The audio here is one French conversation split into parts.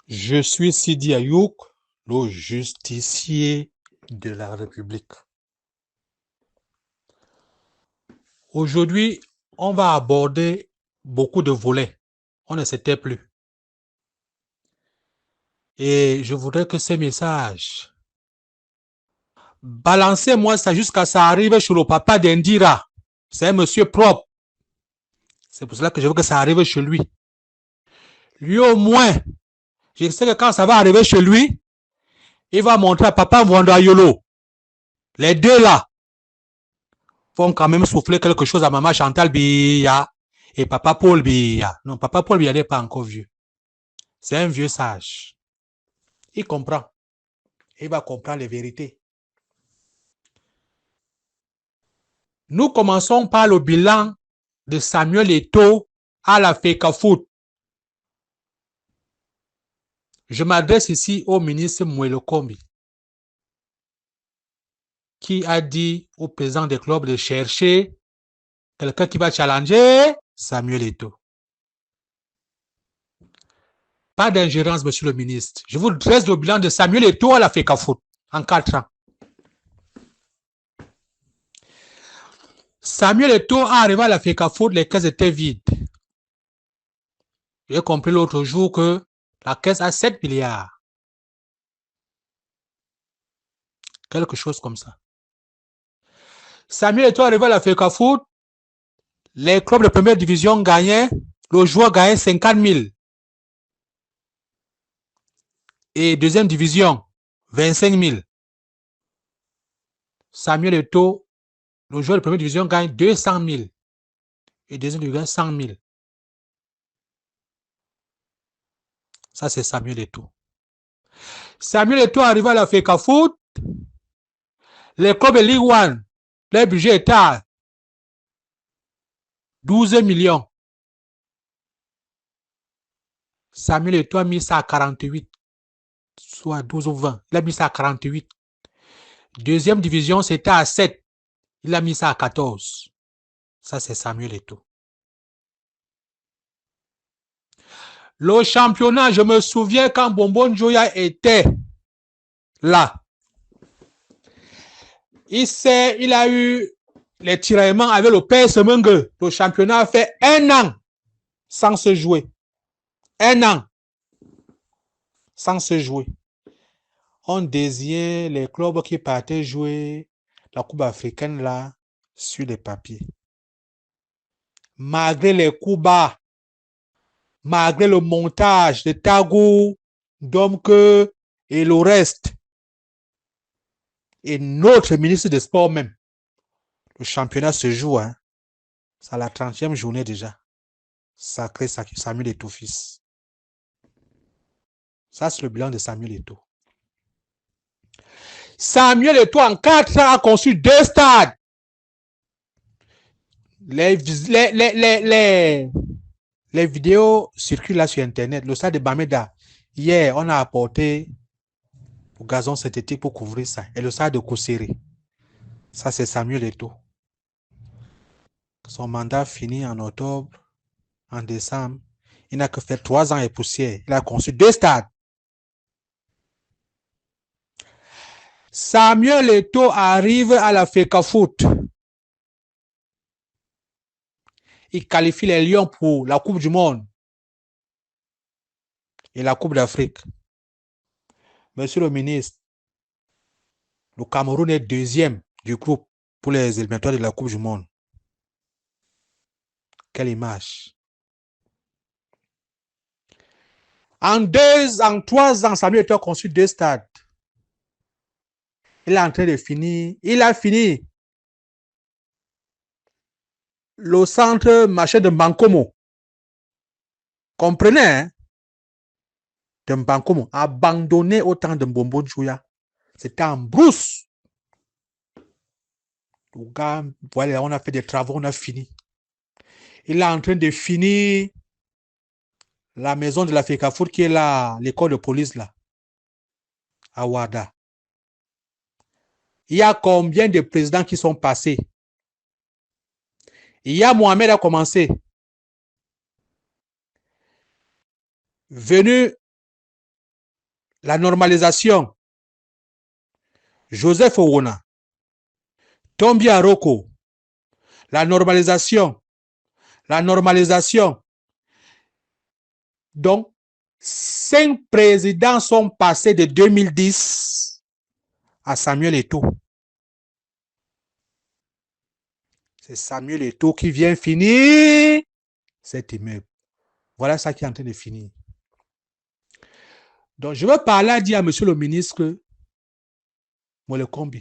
Je suis Sidi Ayouk, le justicier de la République. Aujourd'hui, on va aborder beaucoup de volets. On ne s'était plus. Et je voudrais que ces messages, balancez-moi ça jusqu'à ça arrive chez le papa d'Indira. C'est un monsieur propre. C'est pour cela que je veux que ça arrive chez lui. Lui au moins, je sais que quand ça va arriver chez lui, il va montrer à papa Mwandayolo. Les deux là vont quand même souffler quelque chose à maman Chantal Biya et papa Paul Biya. Non, papa Paul Biya n'est pas encore vieux. C'est un vieux sage. Il comprend. Il va comprendre les vérités. Nous commençons par le bilan de Samuel Eto'o à la FECAFOOT. Je m'adresse ici au ministre Moelo Kombi, qui a dit au président des clubs de chercher quelqu'un qui va challenger Samuel Eto'o. Pas d'ingérence, monsieur le ministre. Je vous dresse le bilan de Samuel Eto'o à la FECAFOOT en 4 ans. Samuel Eto'o arrivé à la FECAFOOT, les caisses étaient vides. J'ai compris l'autre jour que la caisse a 7 milliards. Quelque chose comme ça. Samuel Eto'o arrivé à la FECAFOOT, les clubs de première division gagnaient, le joueur gagnait 50 000. Et deuxième division, 25 000. Samuel Eto'o, le joueur de première division gagne 200 000. Et deuxième division, 100 000. Ça, c'est Samuel Eto'o. Samuel Eto'o arrivé à la FECAFOOT, les clubs de Ligue 1, leur budget était à 12 millions. Samuel Eto'o a mis ça à 48, soit 12 ou 20. Il a mis ça à 48. Deuxième division, c'était à 7. Il a mis ça à 14. Ça, c'est Samuel Eto'o. Le championnat, je me souviens quand Bonbon Joya était là. Il a eu les tiraillements avec le PS Menge. Le championnat a fait 1 an sans se jouer. 1 an sans se jouer. On désignait les clubs qui partaient jouer la Coupe africaine là sur les papiers. Malgré les coups bas, malgré le montage de Tagou, Domke et le reste, et notre ministre des Sports même, le championnat se joue, hein. C'est la 30e journée déjà. Sacré Samuel Eto'o fils. Ça, c'est le bilan de Samuel Eto'o. Samuel Eto'o, en 4 ans, a conçu 2 stades. Les vidéos circulent là sur Internet. Le stade de Bameda, hier, on a apporté au gazon synthétique pour couvrir ça. Et le stade de Kousseri. Ça, c'est Samuel Eto'o. Son mandat finit en octobre, en décembre. Il n'a que fait 3 ans et poussière. Il a conçu 2 stades. Samuel Eto'o arrive à la FECAFOOT. Il qualifie les Lions pour la Coupe du Monde et la Coupe d'Afrique. Monsieur le ministre, le Cameroun est 2e du groupe pour les éliminatoires de la Coupe du Monde. Quelle image! En 3 ans, Samuel Eto'o a construit 2 stades. Il est en train de finir. Il a fini le centre marché de Mbankomo. Comprenez, hein? De Mbankomo, abandonné au temps de Mbombo Djouya. C'était en brousse. Le gars, voilà, on a fait des travaux, on a fini. Il est en train de finir la maison de la FECAFOOT qui est là, l'école de police là, à Ouada. Il y a combien de présidents qui sont passés? Il y a Mohamed a commencé. Venu la normalisation, Joseph Owona, Tombi Aroko, la normalisation. Donc, 5 présidents sont passés de 2010 à Samuel Eto'o. C'est Samuel Eto'o qui vient finir cet immeuble. Voilà ça qui est en train de finir. Donc, je veux parler à dire à monsieur le ministre Molekombi,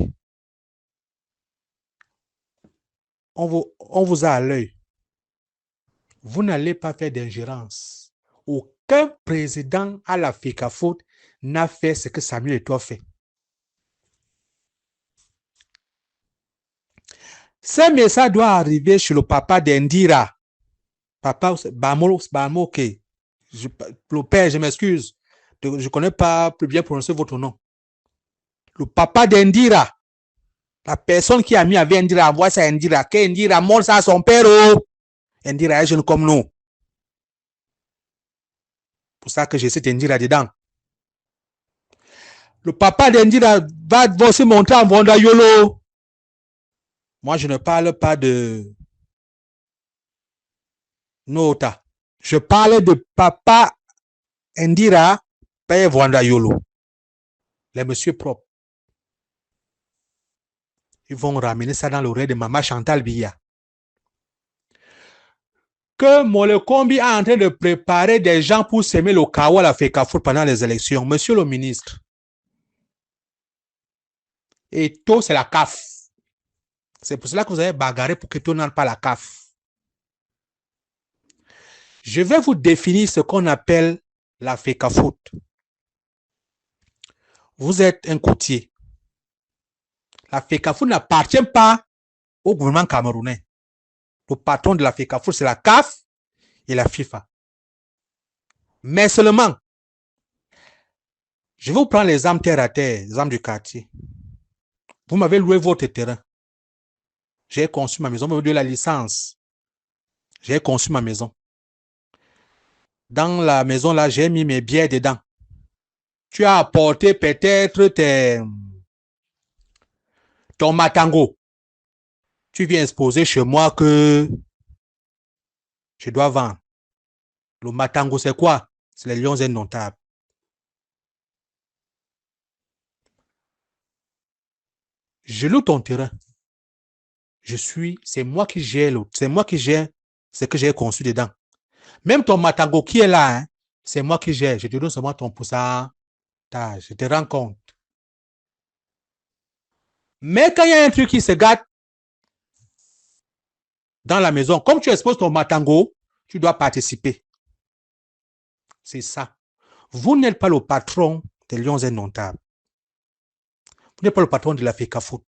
on vous a à l'œil. Vous n'allez pas faire d'ingérence. Aucun président à la FECAFOOT n'a fait ce que Samuel Eto'o a fait. Ce message doit arriver chez le papa d'Indira. Papa Bamoke. Le père, je m'excuse. Je ne connais pas plus bien prononcer votre nom. Le papa d'Indira. La personne qui a mis avec Indira, envoie ça à Indira. Que Indira montre ça à son père. Oh. Indira est jeune comme nous. Pour ça que j'ai cette Indira dedans. Le papa d'Indira va aussi montrer en Vonda Yolo. Moi, je ne parle pas de Nota. Je parle de papa Indira, père Vonda Yolo. Les messieurs propres. Ils vont ramener ça dans l'oreille de maman Chantal Biya. Que Molekombi est en train de préparer des gens pour semer le chaos à la FECAFOOT pendant les élections. Monsieur le ministre. Eto'o, c'est la CAF. C'est pour cela que vous avez bagarré pour que Eto'o n'aille pas la CAF. Je vais vous définir ce qu'on appelle la FECAFOOT. Vous êtes un courtier. La FECAFOOT n'appartient pas au gouvernement camerounais. Le patron de la FECAFOOT, c'est la CAF et la FIFA. Mais seulement, je vais vous prendre les âmes terre à terre, les âmes du quartier. Vous m'avez loué votre terrain. J'ai conçu ma maison, vous m'avez donné la licence. J'ai conçu ma maison. Dans la maison, là, j'ai mis mes biens dedans. Tu as apporté peut-être ton matango. Tu viens exposer chez moi que je dois vendre. Le matango, c'est quoi? C'est les lions indomptables. Je loue ton terrain. C'est moi qui gère ce que j'ai conçu dedans. Même ton matango qui est là, hein, c'est moi qui gère. Je te donne seulement ton pourcentage. Je te rends compte. Mais quand il y a un truc qui se gâte dans la maison, comme tu exposes ton matango, tu dois participer. C'est ça. Vous n'êtes pas le patron des lions indomptables. Vous n'êtes pas le patron de la FECAFOOT.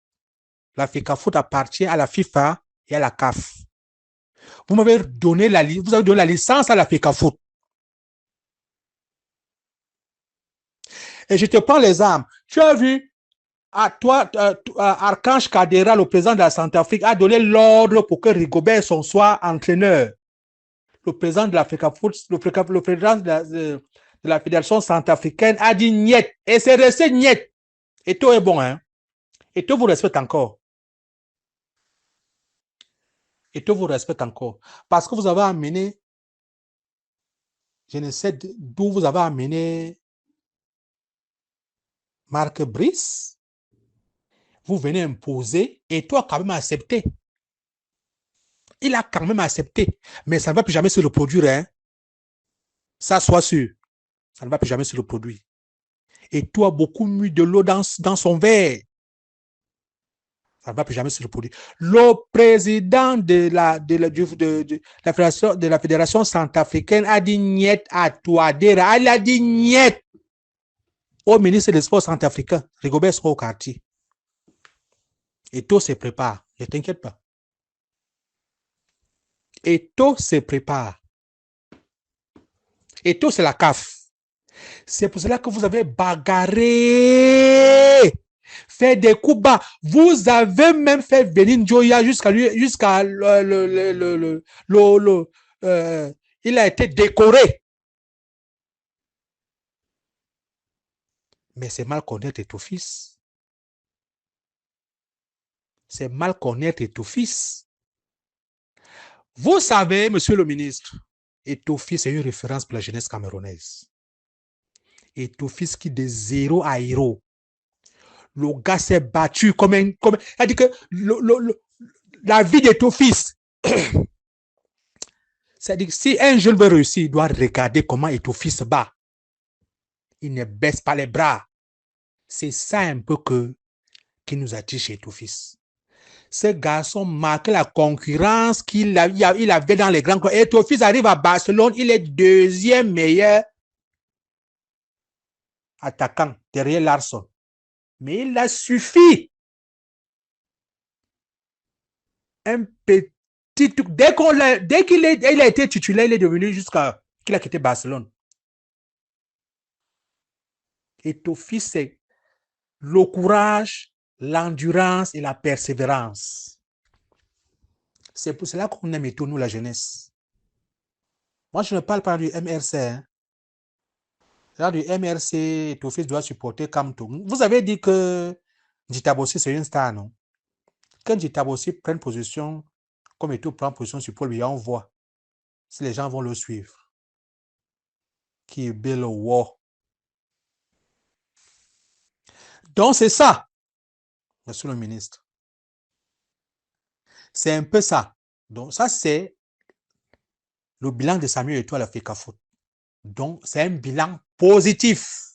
La FECAFOOT appartient à la FIFA et à la CAF. Vous m'avez donné la licence à la FECAFOOT. Et je te prends les armes. Tu as vu, à toi, Archange Kadera, le président de la Centrafrique, a donné l'ordre pour que Rigobert soit entraîneur. Le président de la FECAFOOT, le président de la Fédération centrafricaine a dit niet. Et c'est resté niet. Eto'o est bon, hein. Eto'o vous respecte encore. Eto'o vous respecte encore. Parce que vous avez amené, je ne sais d'où vous avez amené Marc Brice. Vous venez imposer et toi quand même accepté. Il a quand même accepté. Mais ça ne va plus jamais se reproduire. Hein? Ça, sois sûr. Ça ne va plus jamais se reproduire. Et toi, beaucoup mis de l'eau dans son verre. Ça ne va plus jamais se reproduire. Le président de la Fédération centrafricaine a dit niet à Touadéra. Il a dit niet au ministre des Sports centrafricain. Rigobert sera au quartier. Et tout se prépare. Ne t'inquiète pas. Et tout se prépare. Et tout, c'est la CAF. C'est pour cela que vous avez bagarré, fait des coups bas. Vous avez même fait venir Njoya jusqu'à il a été décoré. Mais c'est mal connaître ton fils. C'est mal connaître ton fils. Vous savez, monsieur le ministre, Etofi, c'est une référence pour la jeunesse camerounaise. Etofi qui de zéro à héros. Le gars s'est battu comme un... c'est-à-dire que la vie d'Etofi, c'est-à-dire que si un jeune veut réussir, il doit regarder comment Etofi se bat. Il ne baisse pas les bras. C'est ça un peu qui nous attire chez Etofi. Ce garçon marque la concurrence qu'il avait dans les grands clubs. Et ton fils arrive à Barcelone, il est deuxième meilleur attaquant derrière Larsson. Mais il a suffi. Un petit truc. Dès qu'il a été titulaire, il est devenu jusqu'à qu'il a quitté Barcelone. Et ton fils, c'est le courage, l'endurance et la persévérance. C'est pour cela qu'on aime tout, nous, la jeunesse. Moi, je ne parle pas du MRC. Hein. Là, du MRC, ton fils doit supporter Kamto. Vous avez dit que Djitabossi, c'est une star, non? Quand Djitabossi prend position, comme Eto prend position sur Paul Biya, on voit si les gens vont le suivre. Qui est Bill War. Donc, c'est ça, monsieur le ministre. C'est un peu ça. Donc, ça, c'est le bilan de Samuel Eto'o à la FECAFOOT. Donc, c'est un bilan positif.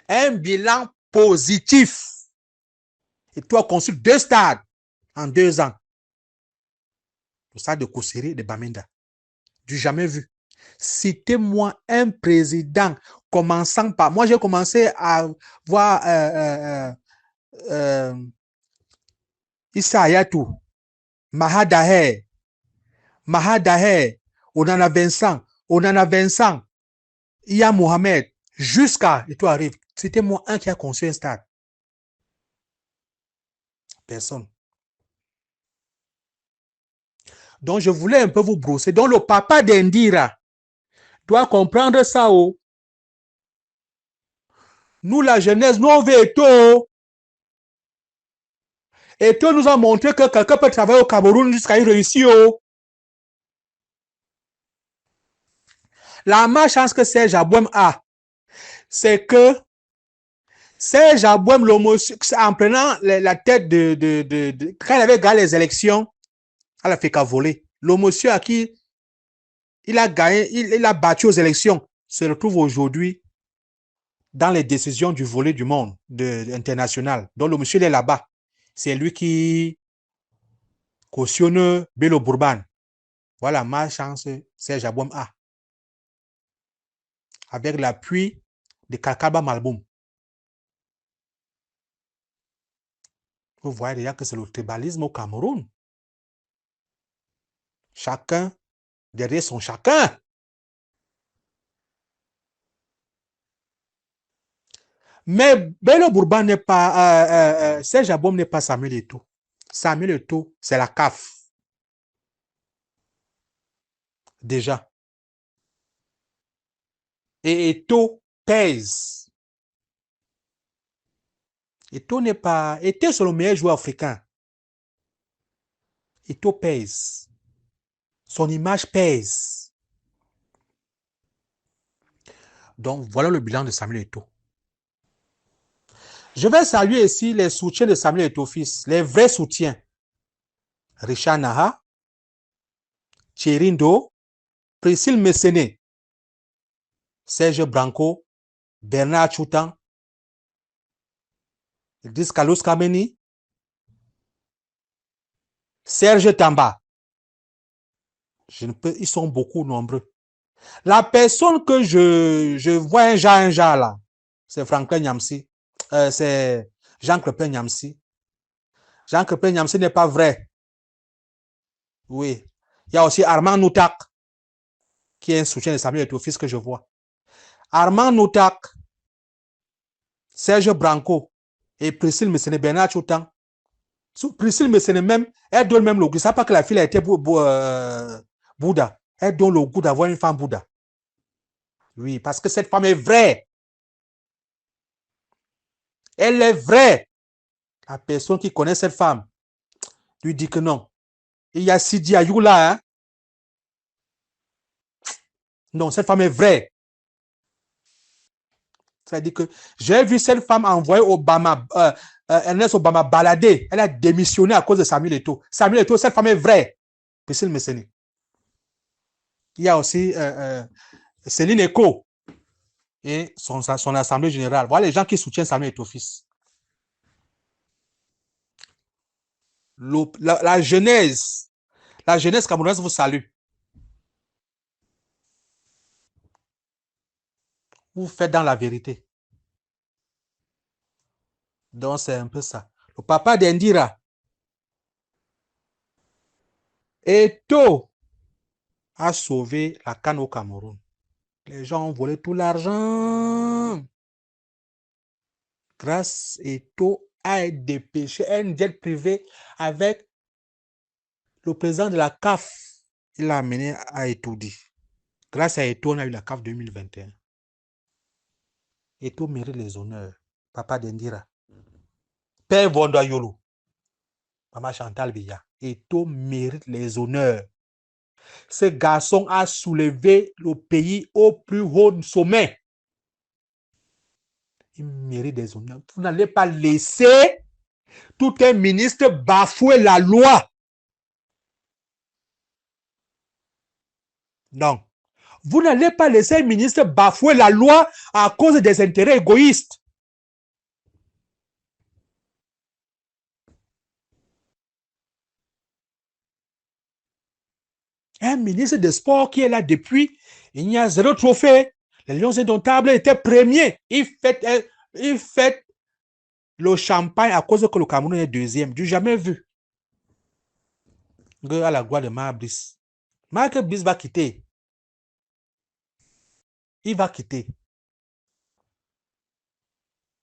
Un bilan positif. Et toi, construit 2 stades en 2 ans. Le stade de Koussiri et de Bamenda. Du jamais vu. Citez-moi un président commençant par... Moi, j'ai commencé à voir Issa Hayatou, Mahadahe, Onana Vincent, Iya Mohamed, jusqu'à... Et toi arrive. Citez-moi un qui a construit un stade. Personne. Donc, je voulais un peu vous brosser. Donc, le papa d'Indira doit comprendre ça. Oh. Nous, la jeunesse, nous, on veut Eto'o. Eto'o nous a montré que quelqu'un peut travailler au Cameroun jusqu'à y réussir. Oh. La malchance que Serge Abouem a, c'est que Serge Abouem, en prenant la tête quand il avait gagné les élections, elle a fait qu'à voler. Le monsieur à qui il a gagné, il a battu aux élections, se retrouve aujourd'hui dans les décisions du volet du monde international. Donc le monsieur il est là-bas. C'est lui qui cautionne Bello Bourban. Voilà ma chance, Serge Abouem a. Avec l'appui de Kakaba Malboum. Vous voyez déjà que c'est le tribalisme au Cameroun. Chacun derrière son chacun. Mais Bello Bourban n'est pas, Serge Abouem n'est pas Samuel Eto'o. Samuel Eto'o, c'est la CAF. Déjà. Et Eto'o pèse. Eto'o n'est pas... Eto'o, c'est le meilleur joueur africain. Eto'o pèse. Son image pèse. Donc, voilà le bilan de Samuel Eto'o. Je vais saluer ici les soutiens de Samuel Eto'o fils, les vrais soutiens. Richard Naha, Thierry-Ndo, Priscille Messéné, Serge Branco, Bernard Choutan, Idriss Carlos Kameni, Serge Tamba. Ils sont beaucoup nombreux. La personne que je vois un genre là, c'est Franklin Nyamsi. C'est Jean Crepin Nyamsi. Jean Crepin Nyamsi n'est pas vrai. Oui. Il y a aussi Armand Noutak, qui est un soutien de Samuel Eto'o fils que je vois. Armand Noutak, Serge Branco et Priscille Messéné, Bernard Choutan. Priscille Messéné même, elle donne même le goût. Ça pas que la fille a été Bouddha. Elle donne le goût d'avoir une femme Bouddha. Oui, parce que cette femme est vraie. Elle est vraie. La personne qui connaît cette femme lui dit que non. Il y a Sidi Ayou là. Hein? Non, cette femme est vraie. C'est-à-dire que j'ai vu cette femme envoyer Obama, Ernest Obama balader. Elle a démissionné à cause de Samuel Eto'o. Samuel Eto'o, cette femme est vraie. Priscille Messéné. Il y a aussi Céline Eko et son assemblée générale. Voilà les gens qui soutiennent Samuel Eto'o fils. La jeunesse camerounaise vous salue. Vous faites dans la vérité. Donc, c'est un peu ça. Le papa d'Indira, Eto'o a sauvé la canne au Cameroun. Les gens ont volé tout l'argent. Grâce Eto'o a dépêché un jet privé avec le président de la CAF. Il l'a amené à Eto'o. Grâce à Eto'o, on a eu la CAF 2021. Eto'o mérite les honneurs. Papa d'Indira. Père Vondoyolo. Maman Chantal Biya. Eto'o mérite les honneurs. Ce garçon a soulevé le pays au plus haut sommet. Il mérite des honneurs. Vous n'allez pas laisser tout un ministre bafouer la loi. Non. Vous n'allez pas laisser un ministre bafouer la loi à cause des intérêts égoïstes. Un ministre des Sports qui est là depuis, il n'y a 0 trophée. Les Lions indomptables étaient premiers. Il fait le champagne à cause que le Cameroun est deuxième. Du jamais vu. À la gloire de Marc Brice. Marc Brice va quitter. Il va quitter.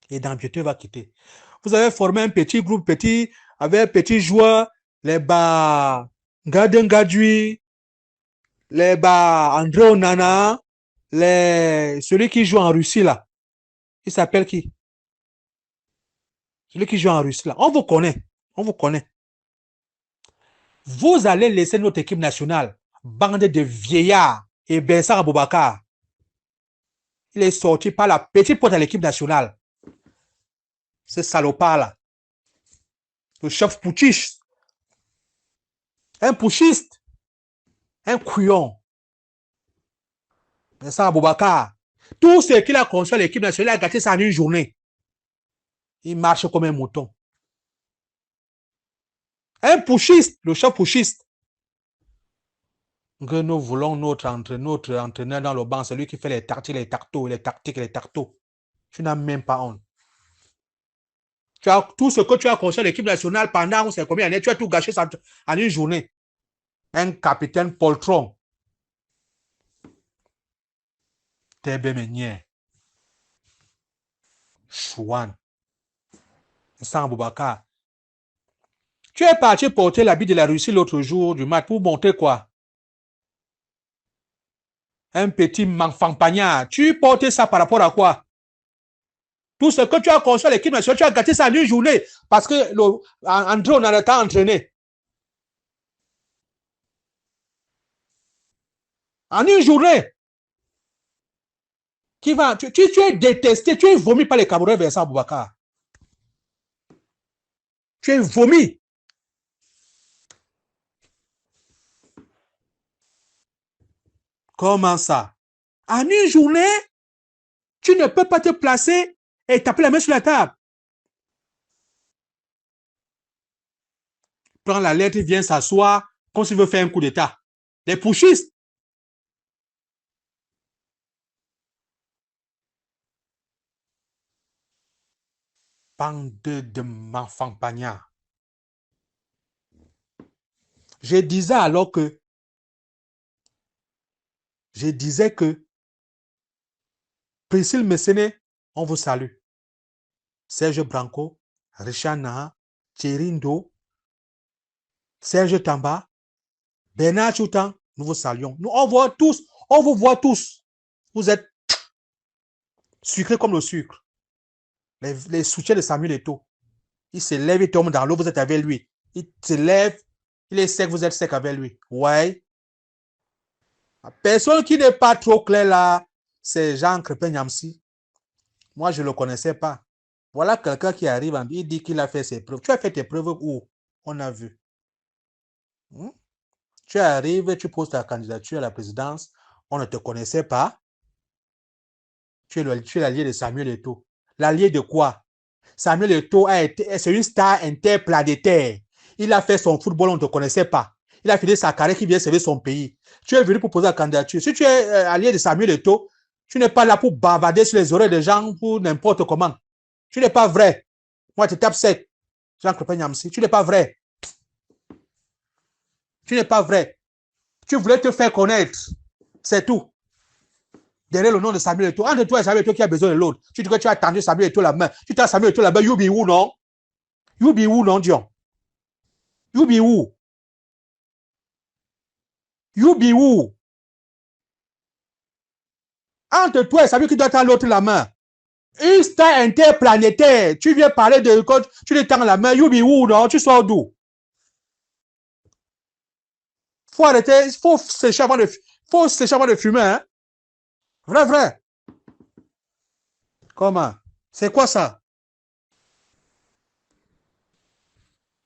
Et Dampieteux va quitter. Vous avez formé un petit groupe, avec petits joueurs, les bas Garden Gadui, les bas André Onana, celui qui joue en Russie là. Il s'appelle qui? Celui qui joue en Russie là. On vous connaît. On vous connaît. Vous allez laisser notre équipe nationale, bande de vieillards, et Bensar Aboubakar. Il est sorti par la petite porte à l'équipe nationale. Ce salopard là. Le chef putschiste. Un putschiste. Un couillon. Bensar Aboubakar. Tout ce qu'il a construit à l'équipe nationale, il a gâté ça en une journée. Il marche comme un mouton. Un putschiste, le chef putschiste. Que nous voulons notre entraîneur dans le banc, c'est lui qui fait les tactiques, les tactos. Tu n'as même pas honte. Tu as tout ce que tu as construit à l'équipe nationale pendant, on sait combien d'années, tu as tout gâché en une journée. Un capitaine poltron. Tebe Menye. Chouan. Sans Boubacar. Tu es parti porter l'habit de la Russie l'autre jour du match pour montrer quoi? Un petit manfampagnard. Tu portais ça par rapport à quoi? Tout ce que tu as construit à l'équipe nationale, tu as gâté ça en une journée parce que André, on a pas entraîné. En une journée. Tu es détesté, tu es vomi par les Camerounais Vincent Boubacar. Tu es vomi. Comment ça? En une journée, tu ne peux pas te placer et taper la main sur la table. Prends la lettre, viens s'asseoir, comme s'il veut faire un coup d'état. Les putschistes. Bande de manfampagnards. Je disais que Priscille Messéné, on vous salue. Serge Branco, Richard Naha, Thierry, Serge Tamba, Bernard Choutan, nous vous saluons. Nous, on vous voit tous. Vous êtes sucrés comme le sucre. les soutiens de Samuel Eto'o. Il se lève, il tombe dans l'eau, vous êtes avec lui. Il se lève, il est sec, vous êtes sec avec lui. Ouais. La personne qui n'est pas trop claire là, c'est Jean Crépin Niamsi. Moi, je ne le connaissais pas. Voilà quelqu'un qui arrive, il dit qu'il a fait ses preuves. Tu as fait tes preuves où? On a vu. Tu arrives, tu poses ta candidature à la présidence, on ne te connaissait pas. Tu es l'allié de Samuel Eto'o. L'allié de quoi? Samuel Eto'o c'est une star interplanétaire. Il a fait son football, on ne te connaissait pas. Il a fini sa carrière qui vient servir son pays. Tu es venu pour poser la candidature. Si tu es allié de Samuel Eto'o, tu n'es pas là pour bavarder sur les oreilles des gens pour n'importe comment. Tu n'es pas vrai. Moi, tu tapes sec. Jean Crépin Niamsi. Tu n'es pas vrai. Tu n'es pas vrai. Tu voulais te faire connaître. C'est tout. Derrière le nom de Samuel Eto'o. Entre toi et Samuel Eto'o qui a besoin de l'autre. Tu dis que tu as tendu Samuel Eto'o la main. Tu t'as Samuel Eto'o la main. You be où, non? You be où, non, Dion? You be où? You be où? Entre toi et Samuel qui doit tendre l'autre la main. Une star interplanétaire. Tu viens parler de quand tu lui tends la main. You be où, non? Tu sors d'où? Faut arrêter. Faut sécher avant de fumer, hein? Vrai, vrai. Comment? C'est quoi ça?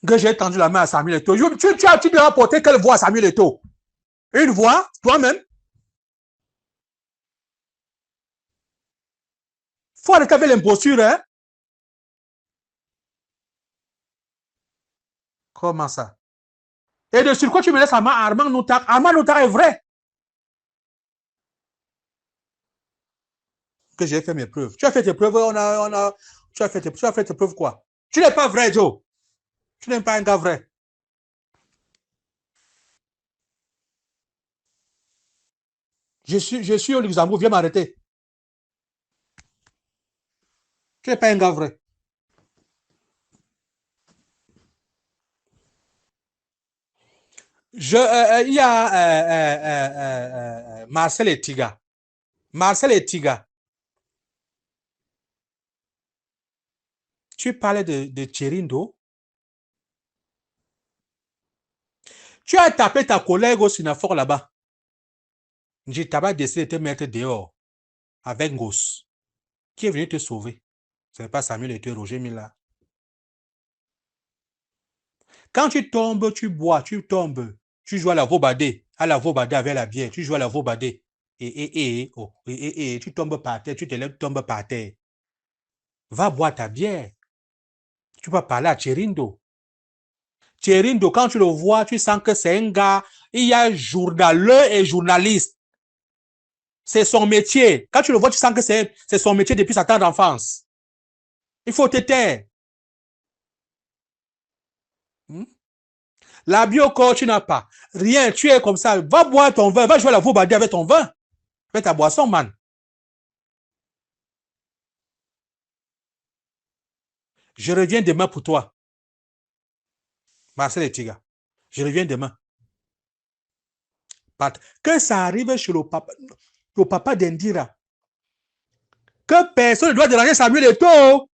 Que j'ai tendu la main à Samuel Eto'o. Tu dois apporter quelle voix à Samuel Eto'o? Une voix? Toi-même? Faut arrêter avec l'imposture, hein? Comment ça? Et de sur quoi tu me laisses Armand Noutar? Armand Noutar est vrai que j'ai fait mes preuves. Tu as fait tes preuves, tu as fait tes preuves quoi? Tu n'es pas vrai, Joe. Tu n'es pas un gars vrai. Je suis au Luxembourg, viens m'arrêter. Tu n'es pas un gars vrai. Il y a Marcel Etiga. Marcel Etiga, tu parlais de Cherindo. Tu as tapé ta collègue au Sinafor là-bas. Tu t'as décidé de te mettre dehors avec Ngos. Qui est venu te sauver? Ce n'est pas Samuel et Roger Mila. Quand tu tombes, tu bois, tu tombes. Tu joues à la Vobadé, avec la bière. Tu joues à la Vobadé. Tu tombes par terre, tu te lèves, tu tombes par terre. Va boire ta bière. Tu vas parler à Cherindo. Cherindo, quand tu le vois, tu sens que c'est un gars, il y a journaleux et journaliste. C'est son métier. Quand tu le vois, tu sens que c'est son métier depuis sa tendre enfance. Il faut te taire. La biocore, tu n'as pas. Rien, tu es comme ça. Va boire ton vin, va jouer à la Vobadé avec ton vin. Avec ta boisson, man. Je reviens demain pour toi, Marcel Etiga. Je reviens demain. Que ça arrive chez le papa d'Indira. Que personne ne doit déranger Samuel Eto'o.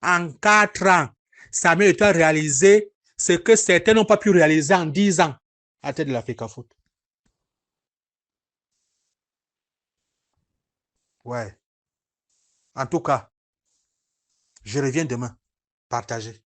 En 4 ans, Samuel Eto'o a réalisé ce que certains n'ont pas pu réaliser en 10 ans à la tête de l'Africa Foot. Ouais. En tout cas, je reviens demain. Partagez.